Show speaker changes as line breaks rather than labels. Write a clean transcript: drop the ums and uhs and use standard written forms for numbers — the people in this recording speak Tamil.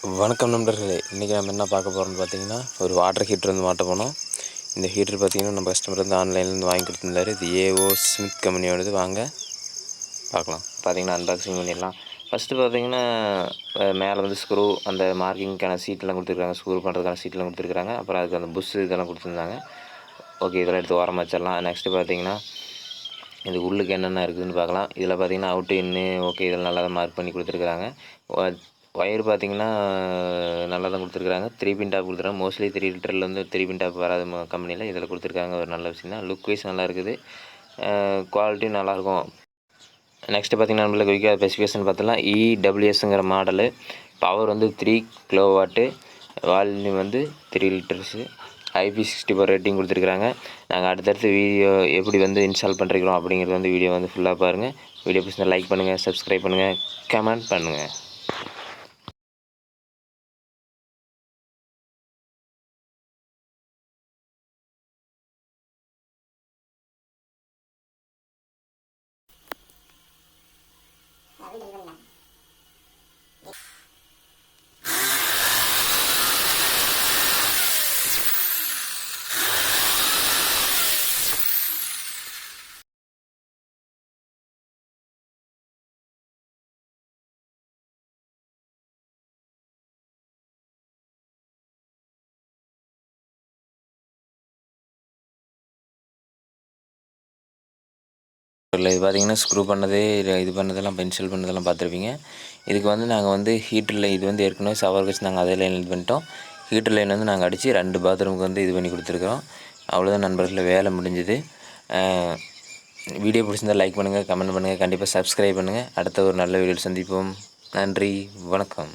வணக்கம் நண்பர்களே, இன்றைக்கி நம்ம என்ன பார்க்க போகிறோம்னு பார்த்தீங்கன்னா, ஒரு வாட்டர் ஹீட்டர் வந்து மாட்ட போனோம். இந்த ஹீட்டர் பார்த்திங்கன்னா நம்ம கஸ்டமர் வந்து ஆன்லைன்லேருந்து வாங்கி கொடுத்துருந்தாரு. இது ஏஓ ஸ்மித் கம்பெனியோடது. வாங்க பார்க்கலாம். பார்த்திங்கன்னா அன்பாக்சிங் பண்ணிடலாம். ஃபஸ்ட்டு பார்த்திங்கன்னா மேலே வந்து ஸ்க்ரூ அந்த மார்க்கிங்க்கான சீட்டெலாம் கொடுத்துருக்காங்க. ஸ்க்ரூ பண்ணுறதுக்கான சீட்டெலாம் கொடுத்துருக்காங்க. அப்புறம் அதுக்கு அந்த புஷ் இதெல்லாம் கொடுத்துருந்தாங்க. ஓகே, இதெல்லாம் எடுத்து ஓரமாக வச்சிடலாம். நெக்ஸ்ட்டு பார்த்திங்கன்னா இது உள்ளுக்கு என்னென்ன இருக்குதுன்னு பார்க்கலாம். இதில் பார்த்திங்கன்னா அவுட்டு இன்னு ஓகே, இதில் நல்லா தான் மார்க் பண்ணி கொடுத்துருக்குறாங்க. ஒயர் பார்த்திங்கன்னா நல்லா தான் கொடுத்துருக்குறாங்க. 3 பின் டாப் கொடுத்துருக்காங்க. மோஸ்ட்லி 3 லிட்டரில் வந்து 3 பின் டாப் வராது கம்பெனியில். இதில் கொடுத்துருக்காங்க. ஒரு நல்ல விஷயம் தான். லுக் வைஸ் நல்லா இருக்குது. குவாலிட்டியும் நல்லாயிருக்கும். நெக்ஸ்ட்டு பார்த்திங்கன்னா நம்மளுக்கு குயிக்காக ஸ்பெசிஃபிகேஷன் பார்த்தலாம். இடபிள்யூஎஸ்ங்கிற மாடலு. பவர் வந்து 3 கிலோவாட்டு. வால்யூம் வந்து 3 லிட்டர்ஸு. IP64 ரேட்டிங் கொடுத்துருக்குறாங்க. நாங்கள் அடுத்தடுத்து வீடியோ எப்படி வந்து இன்ஸ்டால் பண்ணுறோம் அப்படிங்கிறது வந்து வீடியோ வந்து ஃபுல்லாக பாருங்கள். வீடியோ பிடிச்சிருந்தா லைக் பண்ணுங்கள், சப்ஸ்கிரைப் பண்ணுங்கள், கமெண்ட் பண்ணுங்கள். இல்லை, இது பார்த்திங்கன்னா ஸ்க்ரூ பண்ணது இது பண்ணதெல்லாம் பென்சில் பண்ணதெல்லாம் பார்த்துருப்பீங்க. இதுக்கு வந்து நாங்கள் வந்து ஹீட்டர் லைன் இது வந்து ஏற்கனவே ஷவர் வச்சு நாங்கள் அதே லைன் இது பண்ணிட்டோம். ஹீட்டர் லைன் வந்து நாங்கள் அடித்து 2 பாத்ரூமுக்கு வந்து இது பண்ணி கொடுத்துருக்குறோம். அவ்வளோதான் நண்பர்களே, வேலை முடிஞ்சுது. வீடியோ பிடிச்சிருந்தால் லைக் பண்ணுங்கள், கமெண்ட் பண்ணுங்கள், கண்டிப்பாக சப்ஸ்கிரைப் பண்ணுங்கள். அடுத்த ஒரு நல்ல வீடியோவில் சந்திப்போம். நன்றி, வணக்கம்.